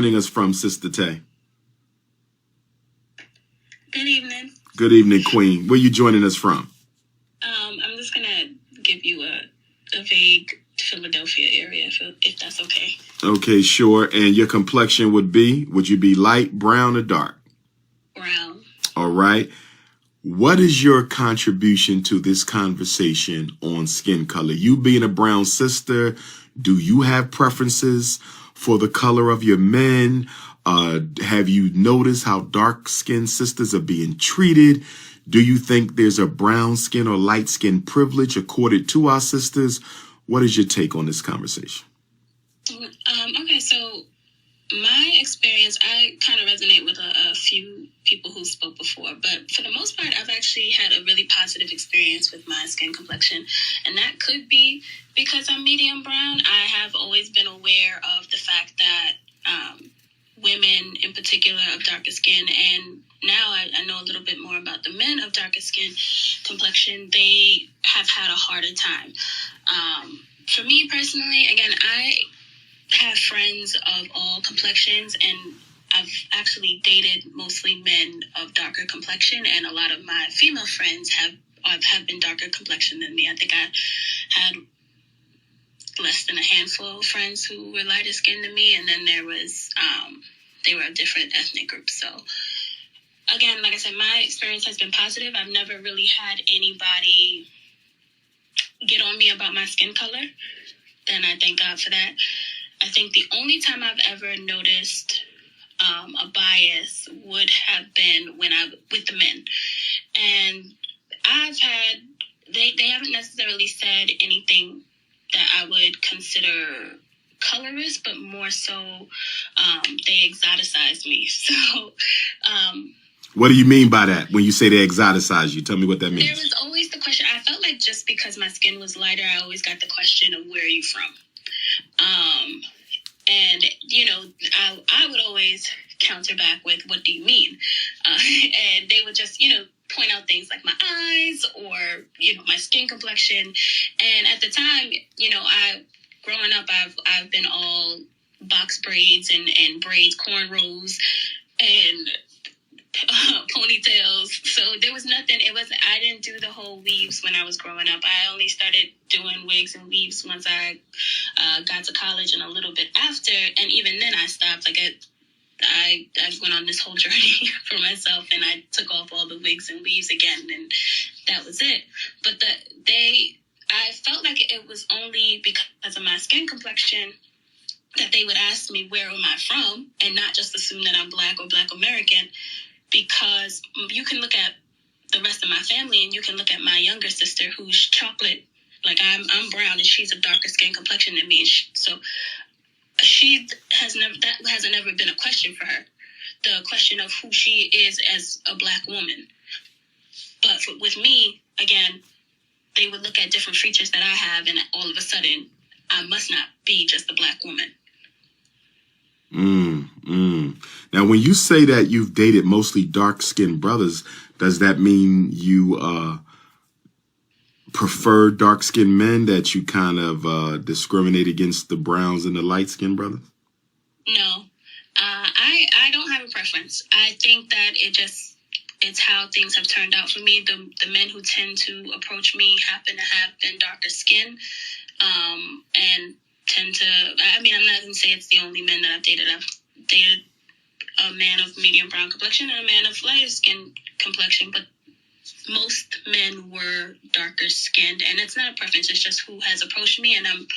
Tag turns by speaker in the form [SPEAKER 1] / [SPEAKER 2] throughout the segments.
[SPEAKER 1] Joining us from Sister Tay.
[SPEAKER 2] Good evening.
[SPEAKER 1] Good evening, Queen. Where you joining us from?
[SPEAKER 2] I'm just gonna give you a vague Philadelphia area, if that's okay.
[SPEAKER 1] Okay, sure. And your complexion would you be light, brown, or dark?
[SPEAKER 2] Brown.
[SPEAKER 1] All right. What is your contribution to this conversation on skin color? You being a brown sister, do you have preferences for the color of your men? Have you noticed how dark-skinned sisters are being treated? Do you think there's a brown skin or light skin privilege accorded to our sisters? What is your take on this conversation?
[SPEAKER 2] Okay, so my experience, I kind of resonate with a few people who spoke before, but for the most part, I've actually had a really positive experience with my skin complexion, and that could be because I'm medium brown. I have always been aware of the fact that women in particular of darker skin, and now I know a little bit more about the men of darker skin complexion, they have had a harder time. For me personally, again, I have friends of all complexions, and I've actually dated mostly men of darker complexion, and a lot of my female friends have been darker complexion than me. I think I had less than a handful of friends who were lighter skinned than me, and then there was they were a different ethnic group. So again, like I said, my experience has been positive. I've never really had anybody get on me about my skin color, and I thank God for that. I think the only time I've ever noticed a bias would have been with the men, and they haven't necessarily said anything that I would consider colorist, but more so they exoticized me. So
[SPEAKER 1] what do you mean by that when you say they exoticize you? Tell me what that means.
[SPEAKER 2] There was always the question. I felt like just because my skin was lighter, I always got the question of where are you from? And, you know, I would always counter back with, what do you mean? And they would just, you know, point out things like my eyes or, you know, my skin complexion. And at the time, you know, growing up, I've been all box braids and braids, cornrows, and ponytails. So there was nothing. I didn't do the whole weaves when I was growing up. I only started doing wigs and weaves once I got to college and a little bit after. And even then I stopped. Like I went on this whole journey for myself, and I took off all the wigs and weaves again, and that was it. But I felt like it was only because of my skin complexion that they would ask me, where am I from? And not just assume that I'm Black or Black American, because you can look at the rest of my family and you can look at my younger sister who's chocolate. Like I'm brown and she's a darker skin complexion than me. So that hasn't ever been a question for her. The question of who she is as a Black woman. But with me, again, they would look at different features that I have, and all of a sudden, I must not be just a Black woman.
[SPEAKER 1] Now, when you say that you've dated mostly dark-skinned brothers, does that mean you prefer dark-skinned men, that you kind of discriminate against the browns and the light-skinned brothers?
[SPEAKER 2] No, I don't have a preference. I think that it's how things have turned out for me. The men who tend to approach me happen to have been darker skin, and tend to, I mean, I'm not going to say it's the only men that I've dated. I've dated a man of medium brown complexion and a man of lighter skin complexion, but most men were darker skinned, and it's not a preference. It's just who has approached me. And I've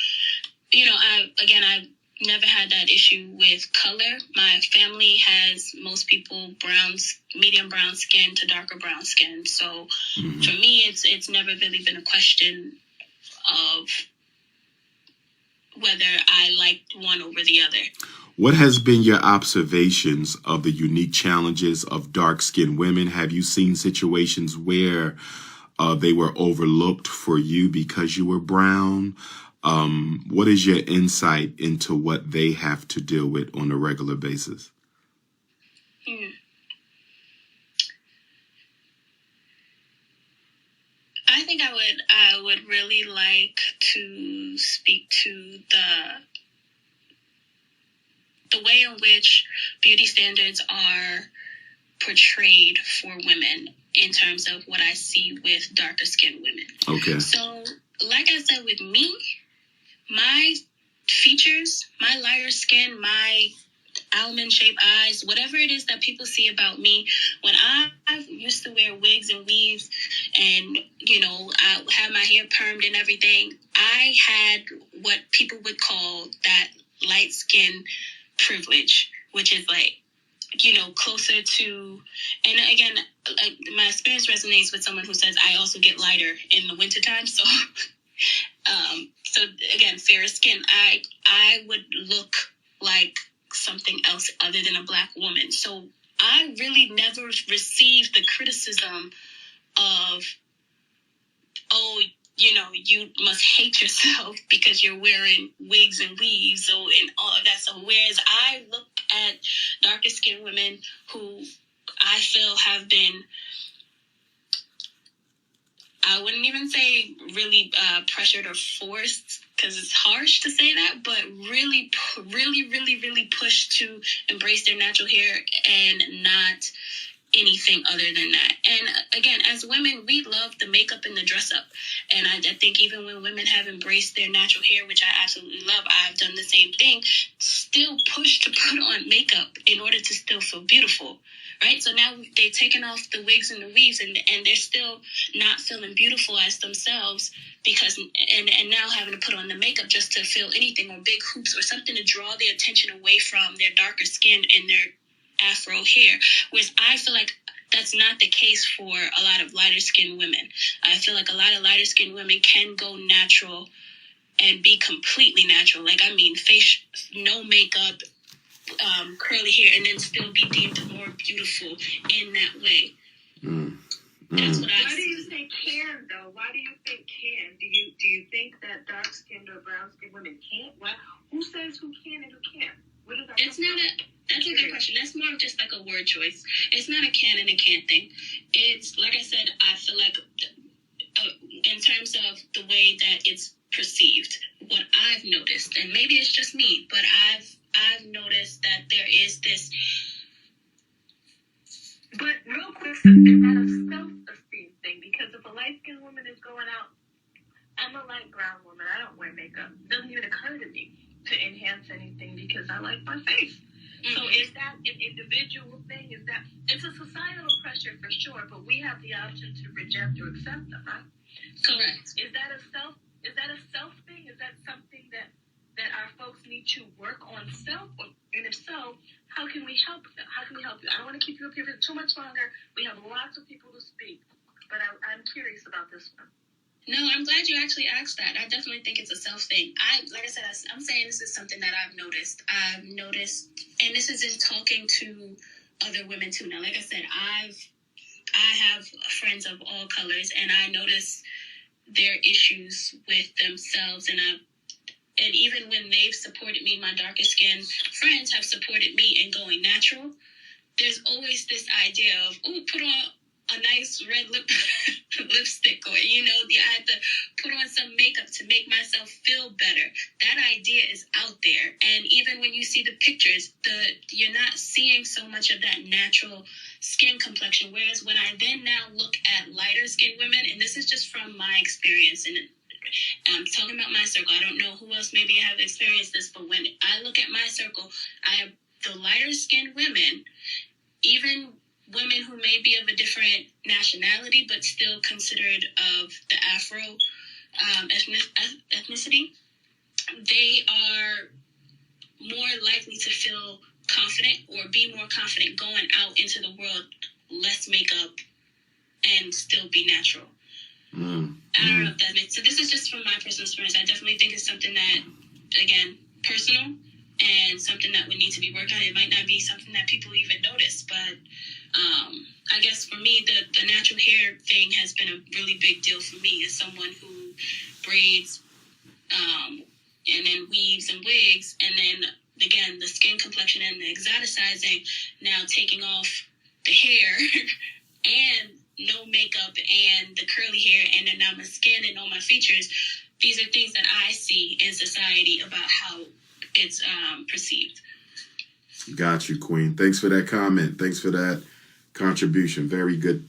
[SPEAKER 2] never had that issue with color. My family has most people medium brown skin to darker brown skin. So for me, it's never really been a question of whether I liked one over the other.
[SPEAKER 1] What has been your observations of the unique challenges of dark-skinned women? Have you seen situations where they were overlooked for you because you were brown? What is your insight into what they have to deal with on a regular basis?
[SPEAKER 2] I think I would really like to speak to the the way in which beauty standards are portrayed for women in terms of what I see with darker skinned women.
[SPEAKER 1] Okay.
[SPEAKER 2] So, like I said, with me, my features, my lighter skin, my almond-shaped eyes, whatever it is that people see about me, when I used to wear wigs and weaves and, you know, I had my hair permed and everything, I had what people would call that light skin privilege, which is like, you know, closer to, and again, my experience resonates with someone who says I also get lighter in the wintertime. So, so again, fairer skin, I would look like something else other than a black woman. So I really never received the criticism of, oh, you know, you must hate yourself because you're wearing wigs and weaves and all of that. So whereas I look at darker skinned women who I feel have been, I wouldn't even say really pressured or forced, because it's harsh to say that, but really pushed to embrace their natural hair and not anything other than that. And again, as women, we love the makeup and the dress up. And I think even when women have embraced their natural hair, which I absolutely love, I've done the same thing, still push to put on makeup in order to still feel beautiful. Right? So now they've taken off the wigs and the weaves and they're still not feeling beautiful as themselves because, and now having to put on the makeup just to feel anything, or big hoops or something to draw the attention away from their darker skin and their afro hair. Whereas I feel like that's not the case for a lot of lighter skinned women. I feel like a lot of lighter skinned women can go natural and be completely natural. Like, I mean, face, no makeup, curly hair, and then still be deemed more beautiful in that way. That's what I
[SPEAKER 3] Why do you say can, though? Why do you think can? Do you think that dark-skinned or brown-skinned women can't? What? Who says who can and who can't? What is that?
[SPEAKER 2] It's not a... That's a good question. That's more of just like a word choice. It's not a can and a can't thing. It's, like I said, I feel like in terms of the way that it's perceived, what I've noticed, and maybe it's just me, but I've noticed that there is this...
[SPEAKER 3] But real quick, is that a self-esteem thing? Because if a light-skinned woman is going out, I'm a light brown woman, I don't wear makeup. It doesn't even occur to me to enhance anything because I like my face. So is that an individual thing? Is that, it's a societal pressure for sure, but we have the option to reject or accept them, right? So
[SPEAKER 2] correct.
[SPEAKER 3] Is that a self thing? Is that something that our folks need to work on self? And if so, how can we help them? How can we help you? I don't want to keep you up here for too much longer. We have lots of people to speak, but I'm curious about this one.
[SPEAKER 2] No, I'm glad you actually asked that. I definitely think it's a self thing. Like I said, I'm saying this is something that I've noticed. And this is in talking to other women too. Now, like I said, I have friends of all colors, and I notice their issues with themselves, and even when they've supported me, my darker skinned friends have supported me in going natural. There's always this idea of, put on a nice red lipstick, or, I had to put on some makeup to make myself feel better. That idea is out there. And even when you see the pictures, you're not seeing so much of that natural skin complexion. Whereas when I then now look at lighter skinned women, and this is just from my experience, and I'm talking about my circle. I don't know who else maybe have experienced this, but when I look at my circle, I have the lighter skinned women, even women who may be of a different nationality, but still considered of the Afro ethnicity, they are more likely to feel confident or be more confident going out into the world, less makeup, and still be natural. I don't know if that makes sense. So this is just from my personal experience. I definitely think it's something that, again, personal and something that would need to be worked on. It might not be something that people even notice, but I guess for me, the natural hair thing has been a really big deal for me as someone who braids and then weaves and wigs, and then, again, the skin complexion and the exoticizing, now taking off the hair and no makeup and the curly hair and then now my skin and all my features. These are things that I see in society about how it's perceived.
[SPEAKER 1] Got you, Queen. Thanks for that comment. Thanks for that contribution. Very good